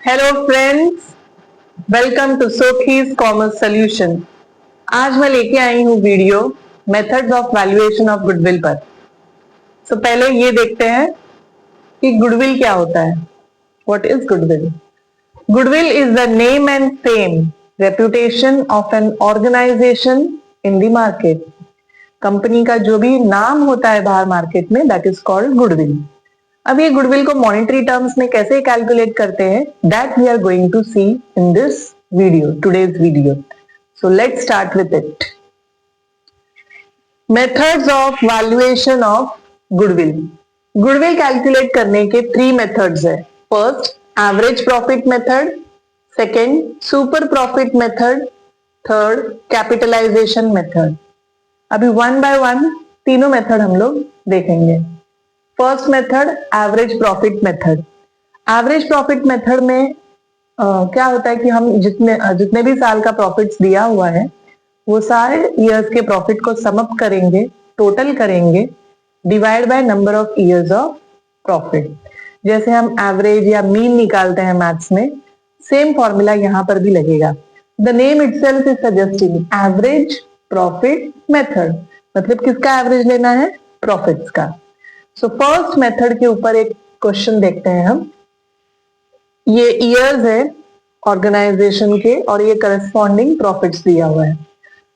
Hello friends, welcome to सोखीज commerce solution. आज मैं लेके आई हूँ video methods of valuation of goodwill पर। पहले ये देखते हैं कि गुडविल क्या होता है। What is goodwill? Goodwill is the name and fame reputation of an organization in the market. Company का जो भी नाम होता है बाहर मार्केट में, दैट इज कॉल्ड गुडविल। अब ये गुडविल को मॉनेटरी टर्म्स में कैसे कैलकुलेट करते हैं, that we are going to see in this video, today's video. So let's start with it. Methods of valuation of goodwill. Goodwill calculate करने के 3 methods है। First, average profit method. Second, super profit method. Third, capitalization method. अभी one by one तीनों method हम लोग देखेंगे। First method, average profit method. Average profit method में क्या होता है कि हम जितने भी साल का प्रॉफिट्स दिया हुआ है वो सारे ईयर्स के प्रॉफिट को सम अप करेंगे, टोटल करेंगे, divide by number of years of profit. जैसे हम एवरेज या मीन निकालते हैं मैथ्स में, सेम फॉर्मूला यहां पर भी लगेगा। The name itself is suggesting average profit method, मतलब किसका एवरेज लेना है? प्रॉफिट्स का। सो फर्स्ट मेथड के ऊपर एक क्वेश्चन देखते हैं हम। ये ईयर्स है ऑर्गेनाइजेशन के और ये करस्पॉन्डिंग प्रॉफिट्स दिया हुआ है।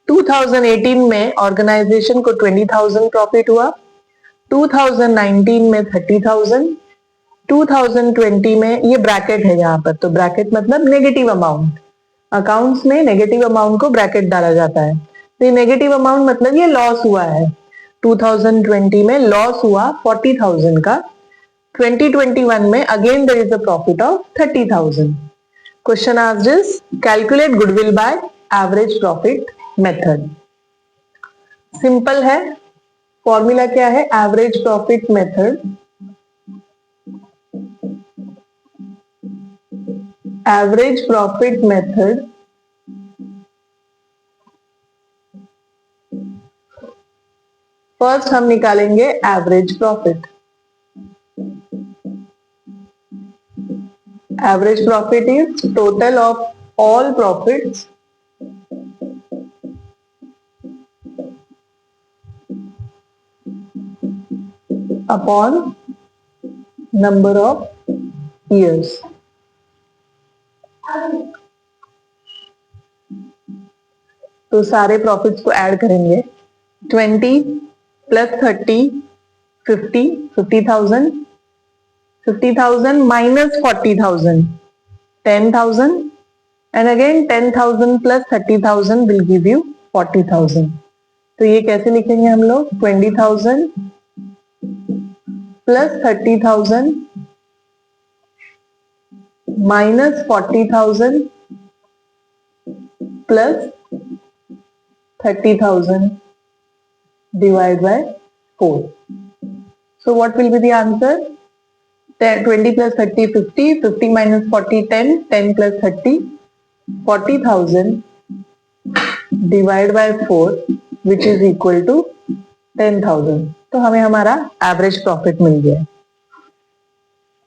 2018 में ऑर्गेनाइजेशन को 20,000 प्रॉफिट हुआ, 2019 में 30,000, 2020 में, ये ब्रैकेट है यहाँ पर, तो ब्रैकेट मतलब नेगेटिव अमाउंट। अकाउंट्स में नेगेटिव अमाउंट को ब्रैकेट डाला जाता है, तो ये नेगेटिव अमाउंट मतलब ये लॉस हुआ है। 2020 में लॉस हुआ 40,000 का, 2021 में again there is a profit of 30,000। Question asked is calculate goodwill by average profit method. Simple है, फॉर्मूला क्या है? Average profit method, average profit method first हम निकालेंगे average profit. Average profit is total of all profits upon number of years. तो सारे profits को add करेंगे। 20 plus 30 50, 50,000, 50,000 minus 40,000 10,000, and again 10,000 plus 30,000 will give you 40,000। तो ये कैसे लिखेंगे हम लोग? 20,000 plus 30,000 minus 40,000 plus 30,000 divide by 4. So what will be the answer? 20 plus 30 50, 50 minus 40 10, 10 plus 30 40,000 divide by 4 which is equal to 10,000। तो हमें हमारा एवरेज प्रॉफिट मिल गया।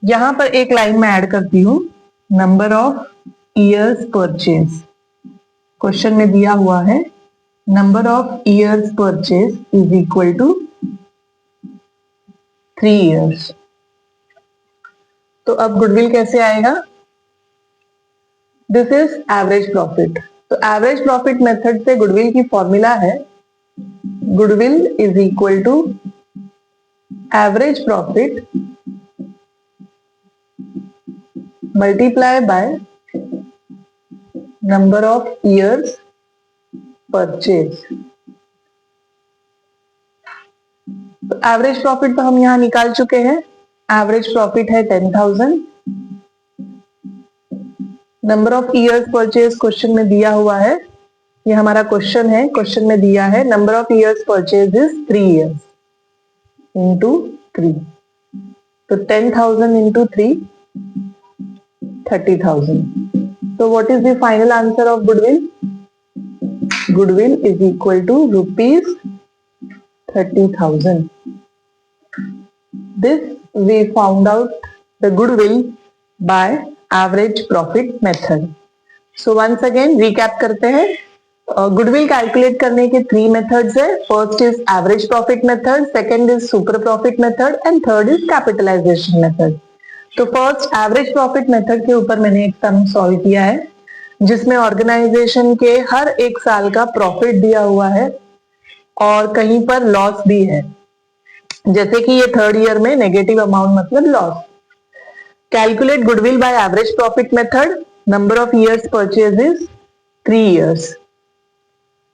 यहां पर एक लाइन में ऐड करती हूं, number of years purchase. Question में दिया हुआ है number of years purchase is equal to 3 years. तो अब गुडविल कैसे आएगा? This is average profit. तो एवरेज प्रॉफिट मेथड से गुडविल की फॉर्मूला है goodwill is equal to average profit multiply by number of years purchase. तो एवरेज प्रॉफिट तो हम यहां निकाल चुके हैं। एवरेज प्रॉफिट है 10,000। Number of years purchase question में दिया हुआ है, ये हमारा क्वेश्चन है। क्वेश्चन में दिया है number of years purchase is 3 years into 3। तो 10,000 इंटू 3 30,000। तो what is the final answer of goodwill? Goodwill is equal to rupees 30,000. This we found out the goodwill by average profit method. So once again recap करते हैं। Goodwill calculate करने के 3 methods है। First is average profit method, second is super profit method and third is capitalization method. तो first average profit method के ऊपर मैंने एक सम सॉल्व किया है जिसमें ऑर्गेनाइजेशन के हर एक साल का प्रॉफिट दिया हुआ है और कहीं पर लॉस भी है, जैसे कि ये थर्ड ईयर में नेगेटिव अमाउंट मतलब loss. Calculate goodwill by average profit method, number of years purchase is 3 years.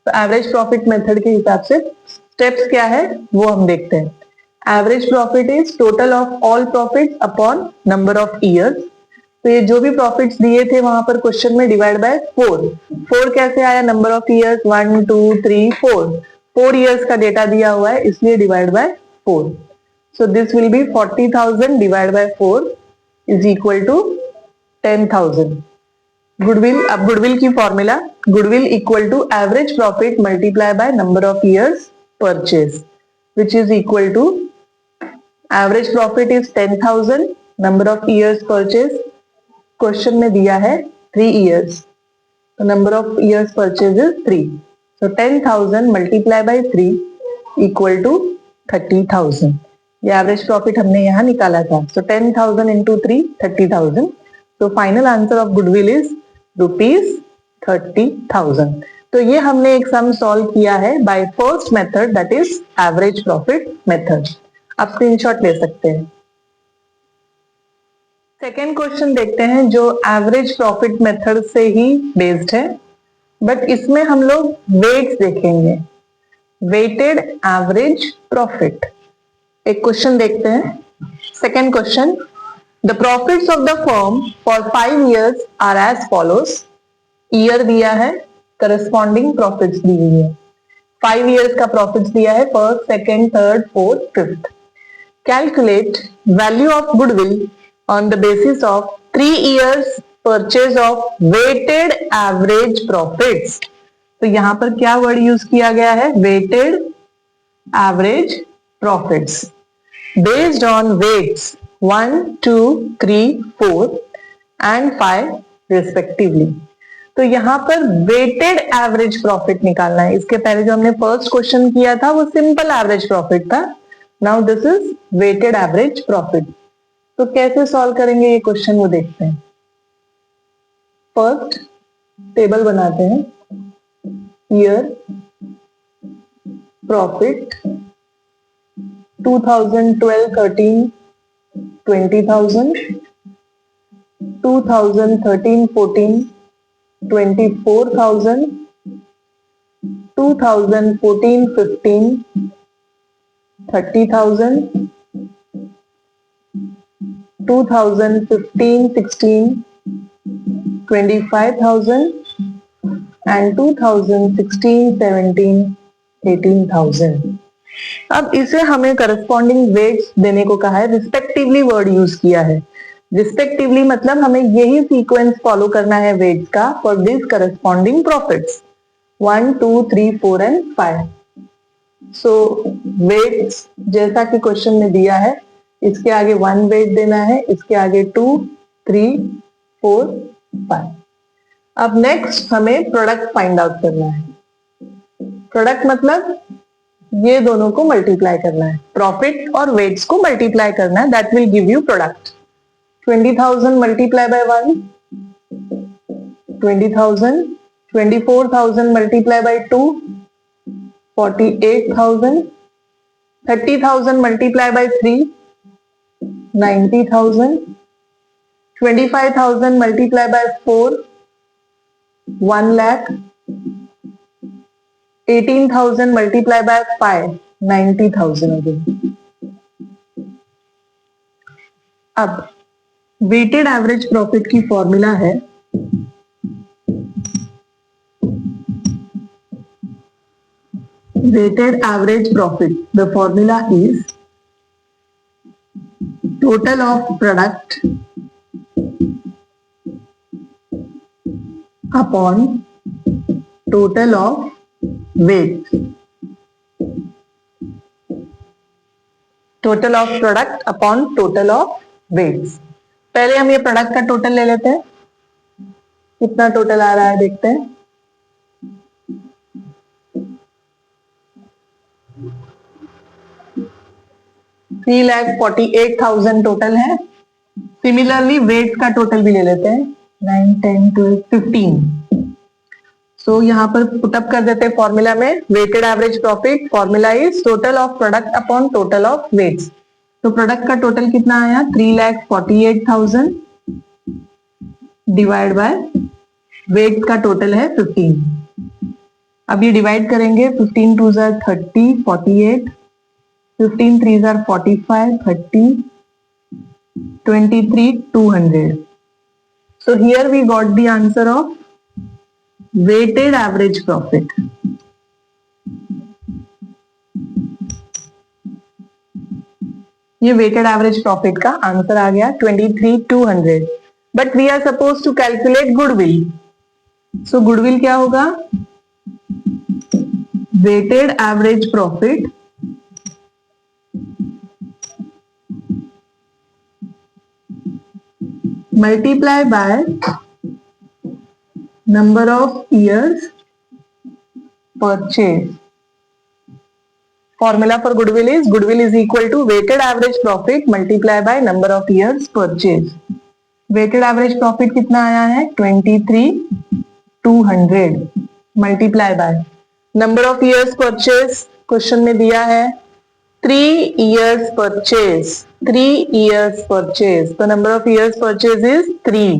तो एवरेज प्रॉफिट मेथड के हिसाब से स्टेप्स क्या है वो हम देखते हैं। Average profit is total of all profits upon number of years. तो ये जो भी प्रॉफिट्स दिए थे वहां पर क्वेश्चन में डिवाइड बाय 4 कैसे आया, नंबर ऑफ ईयर्स 1 2 3 4 ईयर्स का डेटा दिया हुआ है इसलिए divide by 4। So this will be 40,000 divide by 4 is equal to 10,000। Goodwill, अब गुडविल की formula, goodwill equal to average profit multiply by number of years purchase which is equal to average profit is 10,000, number of years purchase question में दिया है 3 years, तो number of years purchase is 3। So 10,000 multiply by 3 equal to 30,000। ये average profit हमने यहाँ निकाला था। So 10,000 into 3 30,000। तो final answer of goodwill is ₹30,000। तो ये हमने एक सम सॉल्व किया है by first method that is average profit method. आप स्क्रीनशॉट ले सकते हैं। सेकेंड क्वेश्चन देखते हैं जो एवरेज प्रॉफिट मेथड से ही बेस्ड है, बट इसमें हम लोग वेट्स देखेंगे, वेटेड एवरेज प्रॉफिट। एक क्वेश्चन देखते हैं। Second question, the profits of the firm for 5 years are as follows. Year दिया है, करस्पॉन्डिंग प्रॉफिट्स दी हुई है। 5 ईयर्स का प्रॉफिट्स दिया है, first second third fourth fifth. Calculate value of goodwill on the basis of 3 years purchase of weighted average profits। तो यहां पर क्या वर्ड यूज किया गया है, weighted average profits based on weights 1 2 3 4 and 5 respectively। तो यहां पर वेटेड एवरेज प्रॉफिट निकालना है। इसके पहले जो हमने फर्स्ट क्वेश्चन किया था वो सिंपल एवरेज प्रॉफिट था। Now this is weighted average profit. तो कैसे सॉल्व करेंगे ये क्वेश्चन वो देखते हैं। फर्स्ट टेबल बनाते हैं। Year profit 2012-13 20,000, 2013-14 24,000, 2014-15 30,000, 2015-16 25,000 and 2016-17 18,000। अब इसे हमें करस्पॉन्डिंग वेट्स देने को कहा है, रिस्पेक्टिवली वर्ड यूज किया है। रिस्पेक्टिवली मतलब हमें यही सीक्वेंस फॉलो करना है वेट्स का for this corresponding profits 1 2 3 4 and 5। So weights जैसा कि क्वेश्चन में दिया है, इसके आगे 1 वेट देना है, इसके आगे 2 3 4 5। अब नेक्स्ट हमें प्रोडक्ट फाइंड आउट करना है। प्रोडक्ट मतलब ये दोनों को मल्टीप्लाई करना है, प्रॉफिट और वेट्स को मल्टीप्लाई करना है, that will give you product. 20,000 multiply by 1 20,000, 24,000 multiply by 2 48,000, 30,000 multiply by 3 90,000, 25,000 multiplied by 4 1 lakh, 18,000 multiplied by 5 90,000 again। अब वेटेड एवरेज प्रॉफिट की फॉर्मूला है weighted average profit, the formula is total of product upon total of weight। total of product upon total of weights। पहले हम ये product का total ले लेते हैं, कितना टोटल आ रहा है देखते हैं। $3,48,000 टोटल है। सिमिलरली वेट का टोटल भी ले लेते हैं, 9, 10, 12, 15। सो यहाँ पर पुटअप कर देते हैं फॉर्मूला में, weighted average profit formula is total of product upon total of weights. तो प्रोडक्ट का टोटल कितना आया, 3,48,000 डिवाइड बाय वेट का टोटल है 15। अब ये डिवाइड करेंगे, 15 2 30, 48, 15 3 45, 30, 23, 200. So here we got the answer of weighted average profit. ये weighted average profit का आंसर आ गया 23,200. But we are supposed to calculate goodwill. So goodwill क्या होगा, weighted average profit multiply by number of years purchase. Formula for goodwill is equal to weighted average profit multiply by number of years purchase. Weighted average profit कितना आया है, 23,200 multiply by number of years purchase question में दिया है 3 years purchase, 3 years purchase. The number of years purchase is 3.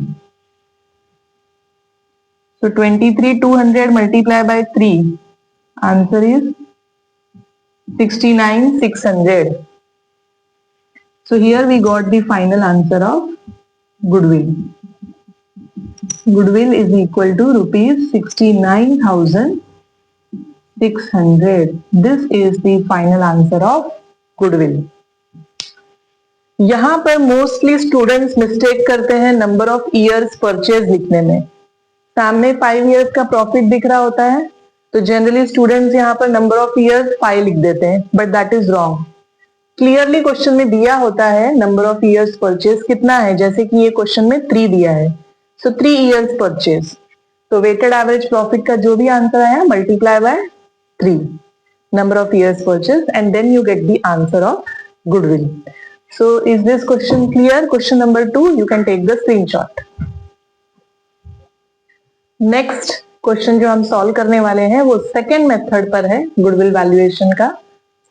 So 23,200 multiplied by 3. Answer is 69,600. So here we got the final answer of goodwill. Goodwill is equal to rupees 69,600. This is the final answer of goodwill. यहां पर mostly students mistake करते हैं number of years purchase लिखने में। सामने 5 years का profit दिख रहा होता है तो जनरली स्टूडेंट्स यहाँ पर नंबर ऑफ ईयर्स 5 लिख देते हैं, but that is wrong. Clearly question में दिया होता है नंबर ऑफ ईयर्स परचेज कितना है, जैसे कि ये क्वेश्चन में 3 दिया है, सो 3 इयर्स परचेज। तो वेटेड एवरेज प्रॉफिट का जो भी आंसर आया multiply by 3 number of years purchase and then you get the answer of goodwill. So is this question clear? Question number 2, you can take the screenshot. Next question जो हम solve करने वाले हैं वो सेकेंड मेथड पर है, goodwill valuation का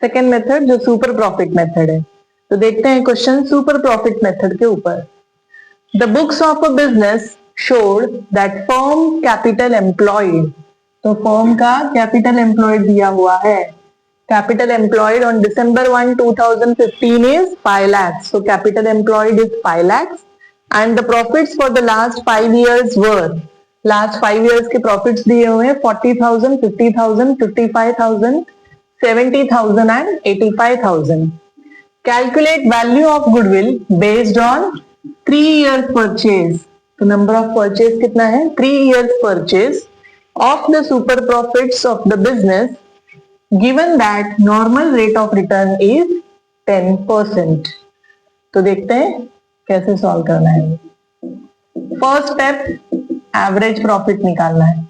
second method जो सुपर प्रॉफिट मेथड है। तो देखते हैं क्वेश्चन सुपर प्रॉफिट मेथड के ऊपर। The books of a business showed that firm capital employed, तो फर्म का कैपिटल एम्प्लॉयड दिया हुआ है। Capital employed on December 1, 2015 is 5 lakhs. So capital employed is 5 lakhs and the profits for the last 5 years were, last 5 years के profits दिए हुए हैं 40,000, 50,000, 55,000, 70,000 and 85,000. Calculate value of goodwill based on 3 years purchase. तो number of purchase कितना है, 3 years purchase of the super profits of the business given that normal rate of return is 10%. तो देखते हैं कैसे सॉल्व करना है। फर्स्ट स्टेप एवरेज प्रॉफिट निकालना है।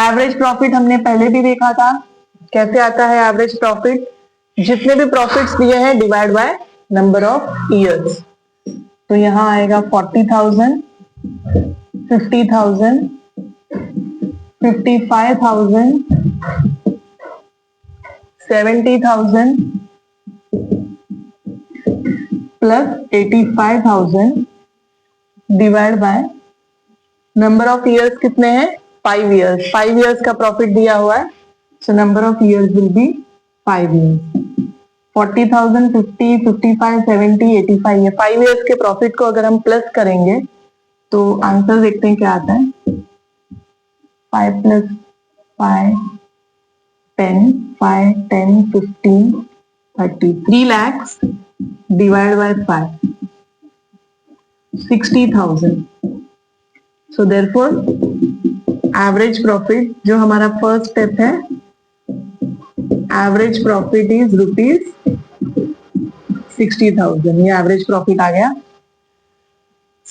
एवरेज प्रॉफिट हमने पहले भी देखा था, कैसे आता है एवरेज प्रॉफिट, जितने भी प्रॉफिट्स दिए हैं divide bye number of years. तो यहां आएगा 40,000, 50,000, 55,000, 70,000 plus 85,000 divide by number of years कितने हैं, 5 इयर्स। 5 इयर्स का प्रॉफिट दिया हुआ है, so number of years will be 5 years. 40,000, 50, 55, 70, 85, ये 5 इयर्स के प्रॉफिट को अगर हम प्लस करेंगे तो आंसर देखते हैं क्या आता है। 5 plus 5, 10, 5, 10, 15, 30, 3 lakhs divided by 5, 60,000. So therefore average profit जो हमारा फर्स्ट स्टेप है, एवरेज प्रॉफिट इज रुपीज 60,000। ये एवरेज प्रॉफिट आ गया।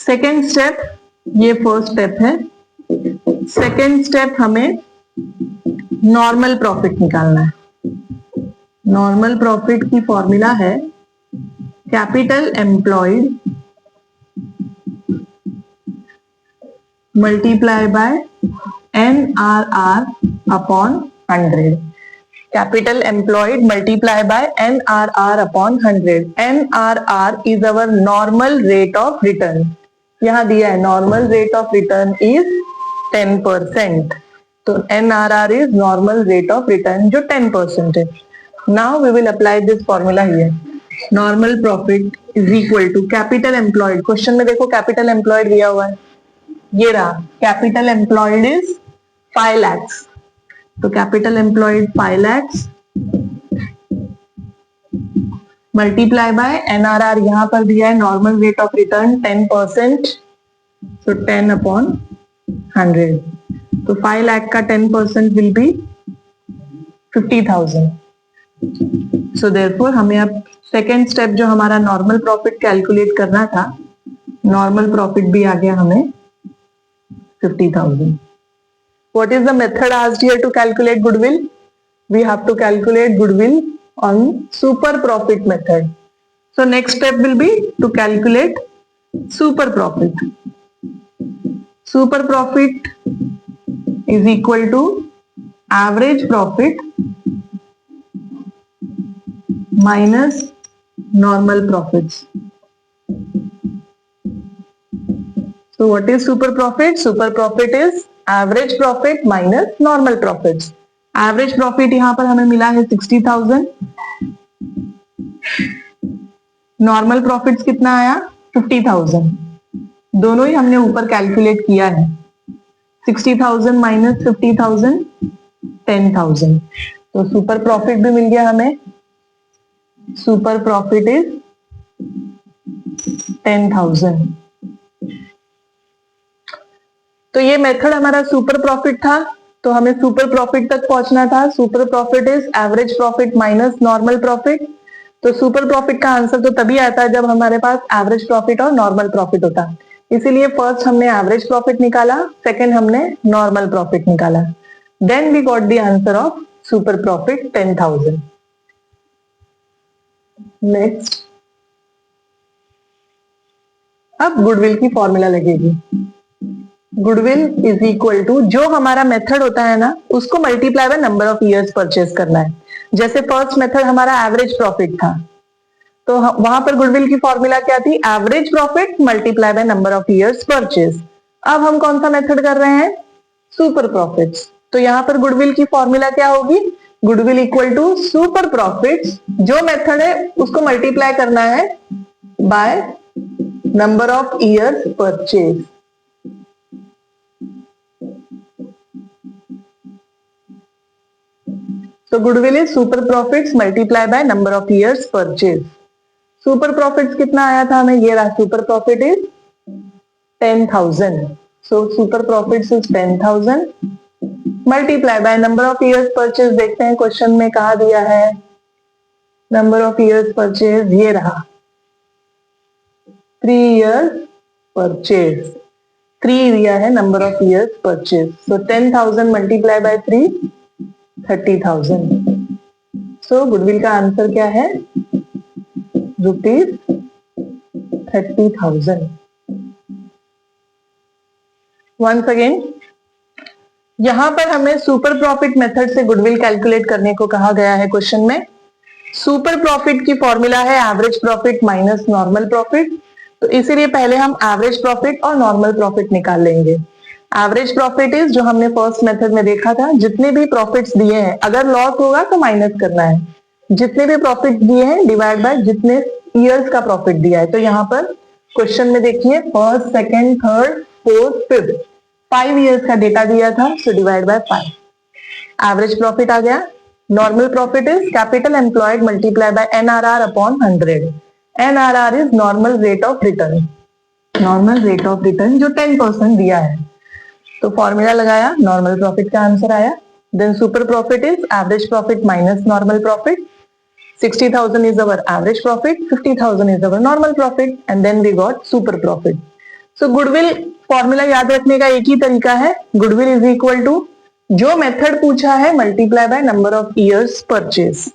सेकेंड स्टेप, ये फर्स्ट स्टेप है। सेकेंड स्टेप हमें नॉर्मल प्रॉफिट निकालना है। नॉर्मल प्रॉफिट की फॉर्मूला है capital employed multiply by NRR upon 100। Capital employed multiply by NRR upon 100। NRR is our normal rate of return. यहां दिया है normal rate of return is 10%। तो NRR is normal rate of return जो 10% है। Now we will apply this formula here. Normal profit is equal to capital employed. Question में देखो capital employed दिया हुआ है, ये रहा। Capital employed is 5 lakhs। तो capital employed 5 lakhs multiply by NRR, यहां पर दिया है normal rate of return 10%। So 10 upon 100। तो 5 लाख का 10% विल बी 50,000। सो देयरफॉर हमें अब सेकेंड स्टेप जो हमारा नॉर्मल प्रॉफिट कैलकुलेट करना था, नॉर्मल प्रॉफिट भी आ गया हमें 50,000। What is the method asked here to calculate goodwill? We have to calculate goodwill on super profit method. So next step will be to calculate super profit. Super profit is equal to average profit minus normal profits. So what is super profit? Super profit is average profit minus normal profits. Average profit यहां पर हमें मिला है 60,000। Normal profits कितना आया 50,000। दोनों ही हमने ऊपर कैलकुलेट किया है। 60,000 माइनस 50,000 10,000। तो सुपर प्रॉफिट भी मिल गया हमें। Super profit is 10,000। तो ये मेथड हमारा सुपर प्रॉफिट था। तो हमें सुपर प्रॉफिट तक पहुंचना था। Super profit is average profit minus normal profit. तो सुपर प्रॉफिट का आंसर तो तभी आता है जब हमारे पास एवरेज प्रॉफिट और नॉर्मल प्रॉफिट होता है। इसीलिए फर्स्ट हमने एवरेज प्रॉफिट निकाला, सेकंड हमने नॉर्मल प्रॉफिट निकाला। Then we got the answer of super profit 10,000। Next, अब गुडविल की फॉर्मूला लगेगी। गुडविल इज इक्वल टू, जो हमारा मेथड होता है ना, उसको multiply by number of years purchase करना है। जैसे फर्स्ट मेथड हमारा एवरेज प्रॉफिट था, तो वहां पर गुडविल की फॉर्मूला क्या थी? Average profit multiply by number of years purchase. अब हम कौन सा मेथड कर रहे हैं? Super profits. तो यहां पर गुडविल की फॉर्मूला क्या होगी? Goodwill equal to super profits, जो मेथड है उसको मल्टीप्लाई करना है by number of years purchase. तो goodwill is super profits multiply by number of years purchase. Super profits कितना आया था हमें? ये रहा। Super profit is 10,000। So super profits is 10,000 multiply by number of years purchase. देखते हैं क्वेश्चन में कहा दिया है नंबर ऑफ ईयर्स परचेज। ये रहा 3 इयर्स परचेज। 3 दिया है number of years purchase. So 10,000 multiply by 3 30,000। So goodwill का आंसर क्या है? रुपीज 30,000। वंस अगेन, यहां पर हमें सुपर प्रॉफिट मेथड से गुडविल कैलकुलेट करने को कहा गया है क्वेश्चन में। सुपर प्रॉफिट की फॉर्मूला है average profit minus normal profit. तो इसीलिए पहले हम एवरेज प्रॉफिट और नॉर्मल प्रॉफिट निकाल लेंगे। एवरेज प्रॉफिट इज, जो हमने फर्स्ट मेथड में देखा था, जितने भी प्रॉफिट्स दिए हैं, अगर लॉस होगा तो माइनस करना है। जितने भी प्रॉफिट दिए हैं डिवाइड बाय जितने ईयर्स का प्रॉफिट दिया है। तो यहाँ पर क्वेश्चन में देखिए first, second, third, fourth, fifth, 5 years का डेटा दिया था। So divide by 5। Average profit आ गया। Normal profit is capital employed multiply by NRR upon 100। NRR is normal rate of return. Normal rate of return जो 10% दिया है। तो formula लगाया, नॉर्मल प्रॉफिट का आंसर आया। Then super profit is average profit minus normal profit. 60,000 is our average profit, 50,000 is our normal profit, and then we got super profit. So goodwill formula याद रखने का एक ही तरीका है, गुडविल इज इक्वल टू जो method पूछा है multiply by number of years purchase.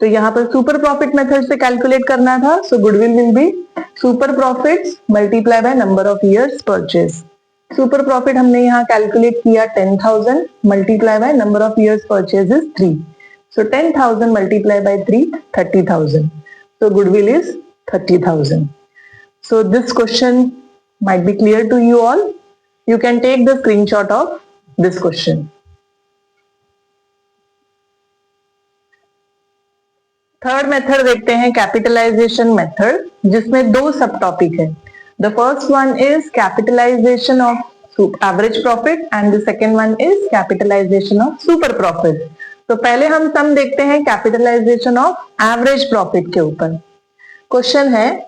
तो यहाँ पर सुपर प्रॉफिट मेथड से कैलकुलेट करना था, so goodwill will be super profits multiply by number of years purchase. Super profit हमने यहाँ कैलकुलेट किया 10,000 multiply by number of years purchase is 3, so 10,000 multiply by 3 30,000, so goodwill is 30,000. So this question might be clear to you all. You can take the screenshot of this question. Third method देखते हैं, capitalisation method, जिसमें दो sub topic है। The first one is capitalisation of average profit and the second one is capitalisation of super profit. तो पहले हम सम देखते हैं कैपिटलाइजेशन ऑफ एवरेज प्रॉफिट के ऊपर। क्वेश्चन है,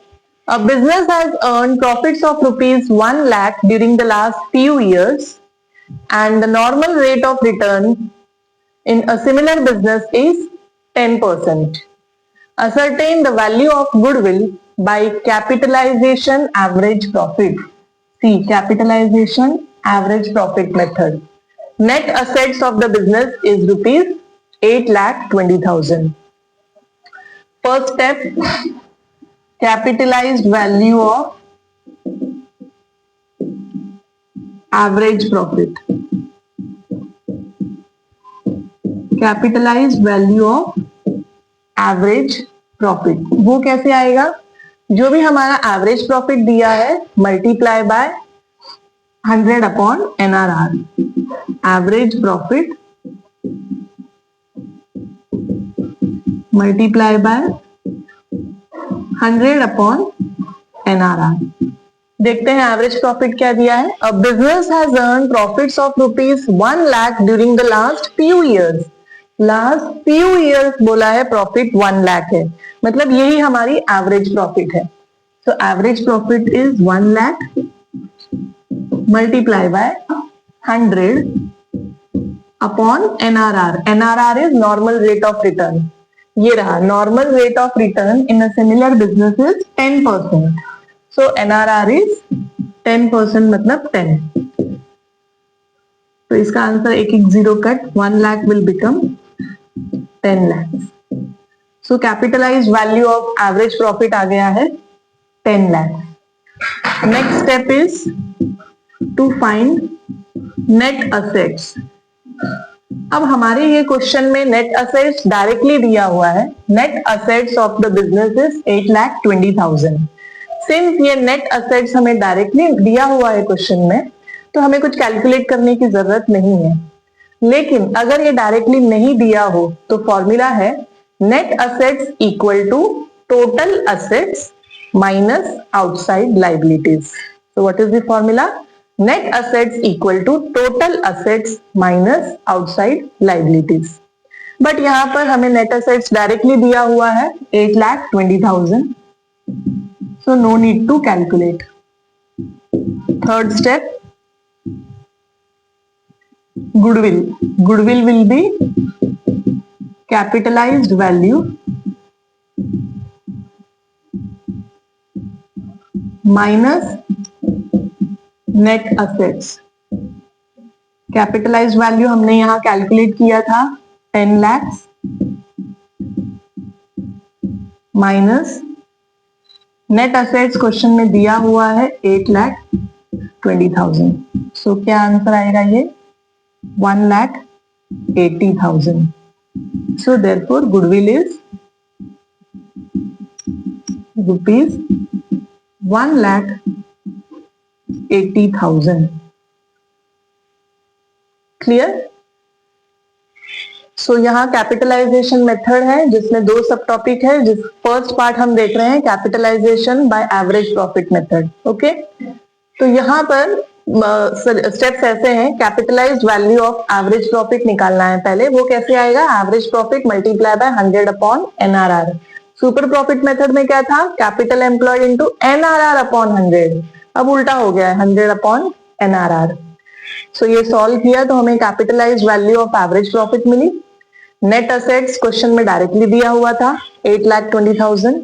a business has earn profits of ₹1 lakh during the last few years and the normal rate of return in a similar business is 10%. Ascertain the value of goodwill by capitalization average profit. See, capitalization average profit method. Net assets of the business is ₹8,20,000. First step, capitalized value of average profit. Capitalized value of average profit, वो कैसे आएगा? जो भी हमारा average profit दिया है multiply by 100 upon NRR। Average profit multiply by 100 upon NRR। देखते हैं एवरेज प्रॉफिट क्या दिया है। A business has earn profits of ₹1 lakh during the last few years। Last few years बोला है, प्रॉफिट 1 लाख है, मतलब यही हमारी एवरेज प्रॉफिट है। So average profit is 1 lakh multiply by 100 upon NRR। NRR is normal rate of return. ये रहा, normal rate of return in a similar business is 10%, so NRR is 10%, मतलब 10। तो इसका आंसर एक एक zero cut, 1 lakh will become 10 lakhs. So capitalized value of average profit आ गया है 10 lakhs. Next step is to find net assets. अब हमारे ये क्वेश्चन में नेट असेट्स डायरेक्टली दिया हुआ है। Net assets of the business is 8,20,000। Since ये नेट असेट्स हमें डायरेक्टली दिया हुआ है क्वेश्चन में, तो हमें कुछ कैलकुलेट करने की जरूरत नहीं है। लेकिन अगर ये डायरेक्टली नहीं दिया हो तो फॉर्मूला है net assets equal to total assets minus outside liabilities. So what is the formula? Net assets equal to total assets minus outside liabilities. But यहां पर हमें नेट असेट्स डायरेक्टली दिया हुआ है 8,20,000, so no need to calculate. Third step, goodwill. Goodwill will be capitalized value minus net assets. Capitalized value हमने यहां calculate किया था 10 lakhs minus net assets question में दिया हुआ है 8,20,000। सो क्या आंसर आएगा? ये 1,80,000. So therefore goodwill is ₹1,80,000. Clear? सो यहाँ कैपिटलाइजेशन मेथड है जिसमें दो सब टॉपिक है। जिस फर्स्ट पार्ट हम देख रहे हैं capitalisation by average profit method. Okay, तो यहाँ पर स्टेप्स ऐसे हैं। Capitalised value of average profit निकालना है पहले। वो कैसे आएगा? Average profit multiply by 100 upon NRR। Super profit method में क्या था? Capital employed into NRR upon 100। अब उल्टा हो गया है, 100 अपॉन NRR। सो ये सॉल्व किया तो हमें capitalised value of average profit मिली। नेट असेट्स क्वेश्चन में डायरेक्टली दिया हुआ था 8,20,000।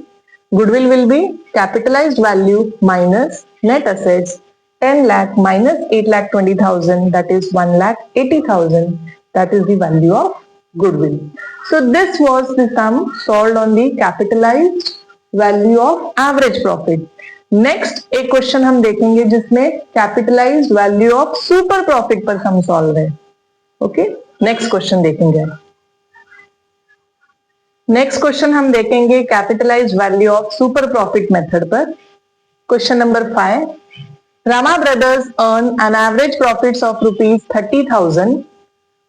Goodwill will be capitalised value minus net assets 10 lakh minus 8,20,000, that is 1,80,000. That is the value of goodwill. So this was the sum solved on the capitalized value of average profit. Next एक question हम देखेंगे जिसमें capitalised value of super profit पर sum solve है. Okay, next question देखेंगे. Next question हम देखेंगे capitalised value of super profit method पर. Question number 5. Rama Brothers earn an average profits of rupees 30,000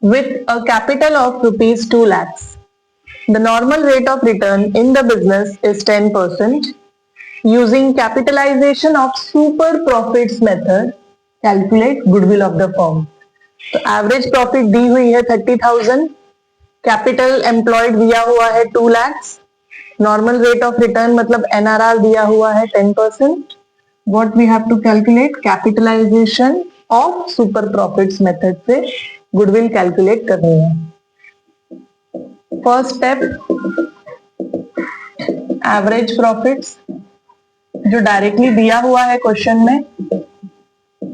with a capital of rupees 2 lakhs. The normal rate of return in the business is 10%. Using capitalization of super profits method, calculate goodwill of the firm. तो average profit दी हुई है 30,000, capital employed दिया हुआ है 2 lakhs, normal rate of return मतलब NRR दिया हुआ है 10%. What we have to calculate? Capitalisation of super profits method से गुडविल कैलकुलेट करनी है. फर्स्ट स्टेप, एवरेज प्रॉफिट्स जो डायरेक्टली दिया हुआ है क्वेश्चन में.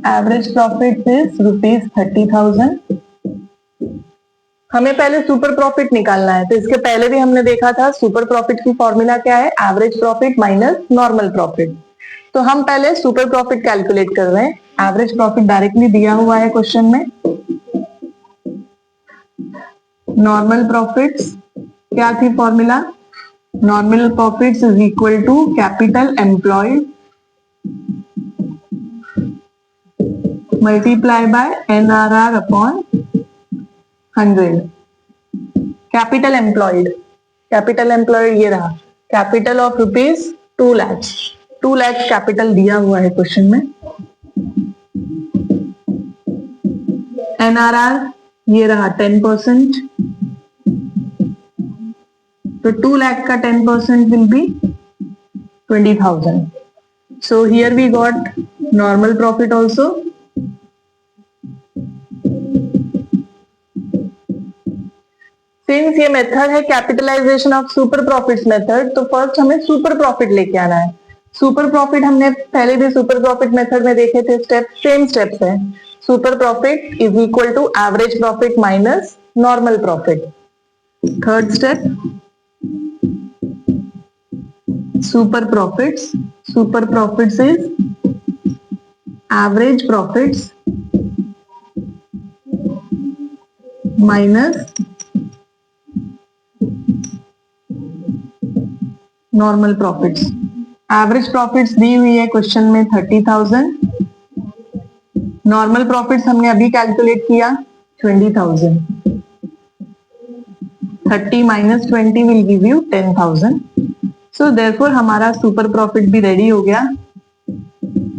Average profit is rupees 30,000. हमें पहले सुपर प्रॉफिट निकालना है, तो इसके पहले भी हमने देखा था सुपर प्रॉफिट की फॉर्मूला क्या है, average profit minus normal profit. तो हम पहले सुपर प्रॉफिट कैलकुलेट कर रहे हैं. एवरेज प्रॉफिट डायरेक्टली दिया हुआ है क्वेश्चन में. नॉर्मल प्रॉफिट्स क्या थी formula, normal profits is equal to capital employed multiply by NRR upon 100. Capital employed, capital employed ये रहा, capital of rupees 2 lakhs. 2 lakhs capital दिया हुआ है क्वेश्चन में. एनआरआर ये रहा 10%. तो 2 lakh का 10% will be 20,000. So here we got normal profit also. Since ये मेथड है capitalisation of super profits method, तो फर्स्ट हमें सुपर प्रॉफिट लेके आना है. सुपर प्रॉफिट हमने पहले भी सुपर प्रॉफिट मेथड में देखे थे. स्टेप सेम स्टेप्स है. Super profit is equal to average profit minus normal profit. Third step, super profits. Super profits is average profits minus normal profits. Average profits दी हुई है क्वेश्चन में 30,000. Normal profits हमने अभी कैलकुलेट किया 20,000. 30 minus 20 will give you 10,000. So therefore हमारा super profit भी ready हो गया.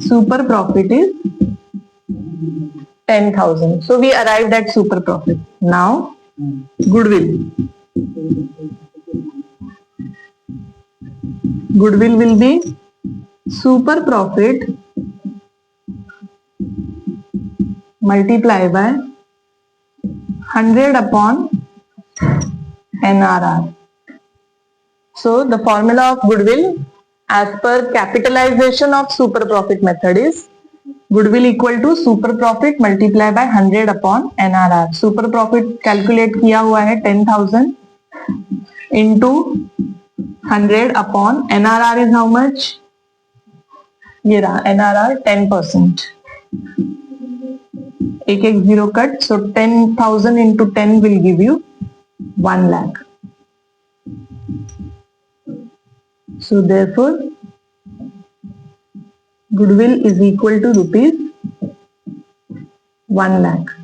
Super profit is 10,000. So we arrived at super profit. Now goodwill. Goodwill will be super profit multiply by 100 upon NRR. So the formula of goodwill as per capitalization of super profit method is goodwill equal to super profit multiply by 100 upon NRR. Super profit calculate किया हुआ है 10,000 into 100 upon NRR is how much? ये रहा NRR 10%. एक एक zero cut, so 10,000 into 10 will give you 1 lakh. So therefore goodwill is equal to rupees 1 lakh.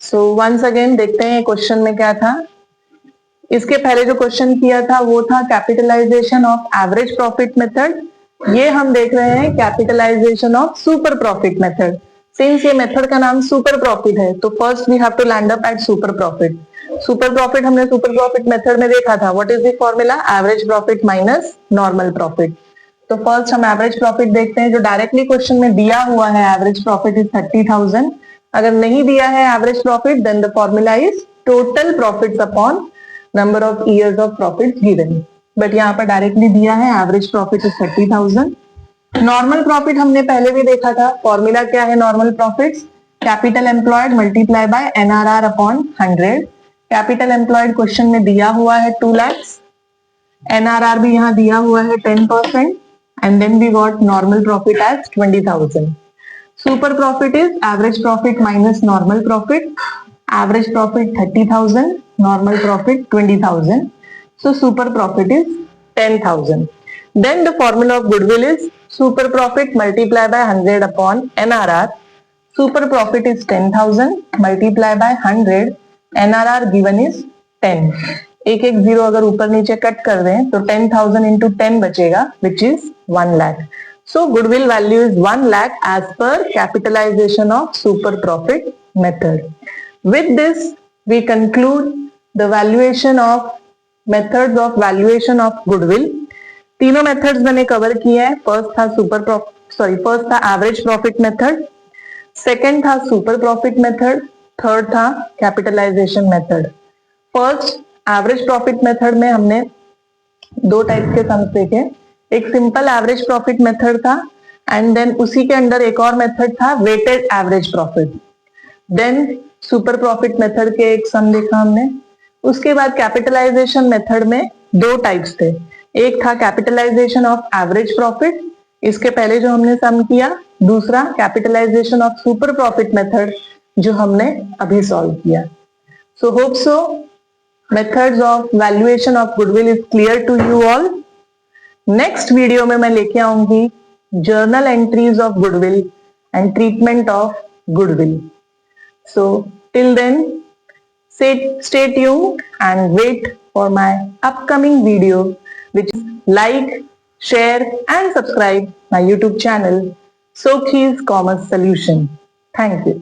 So once again देखते हैं question में क्या था. इसके पहले जो क्वेश्चन किया था वो था capitalisation of average profit method. ये हम देख रहे हैं capitalisation of super profit method. Since ये मेथड का नाम सुपर प्रॉफिट है, तो first we have to land up at super profit. Super profit हमने सुपर प्रॉफिट मेथड में देखा था. What is the formula, average profit minus normal profit. तो फर्स्ट हम एवरेज प्रॉफिट देखते हैं जो डायरेक्टली क्वेश्चन में दिया हुआ है. Average profit is 30,000. अगर नहीं दिया है average profit, then the formula is total profits upon number of years of profits given. But यहाँ पर डायरेक्टली दिया है average profit is 30,000। Normal profit हमने पहले भी देखा था, फॉर्मूला क्या है normal profits, capital employed multiply by NRR upon 100। Capital employed question में दिया हुआ है 2 लाख, एनआरआर भी यहाँ दिया हुआ है 10%, and then we got normal profit as 20,000। Super profit is average profit minus normal profit, average profit 30,000, normal profit 20,000, so super profit is 10,000. Then the formula of goodwill is super profit multiplied by 100 upon NRR. Super profit is 10,000 multiplied by 100, NRR given is 10. एक एक zero अगर ऊपर नीचे cut कर दें तो 10,000 into 10 बचेगा, which is 1 lakh. So goodwill value is 1 lakh as per capitalization of super profit method. With this we conclude the valuation of methods of valuation of goodwill. तीनों मेथड्स मैंने cover किए हैं। First था average profit method, second था super profit method, third था capitalisation method. First average profit method में हमने 2 type के सम्स देखे, एक सिंपल एवरेज प्रॉफिट मेथड था एंड देन उसी के अंडर एक और मेथड था weighted average profit. Then super profit method के एक सम देखा हमने। उसके बाद कैपिटलाइजेशन मेथड में 2 टाइप्स थे, एक था कैपिटलाइजेशन ऑफ एवरेज प्रॉफिट, इसके पहले जो हमने सम किया, दूसरा capitalisation of super profit method जो हमने अभी सॉल्व किया। So hope so methods of valuation of goodwill is clear to you all. Next video में मैं लेके आऊंगी journal entries of goodwill and treatment of goodwill. So till then stay tuned and wait for my upcoming video, which is like, share and subscribe my YouTube channel, Sokhi's Commerce Solution. Thank you.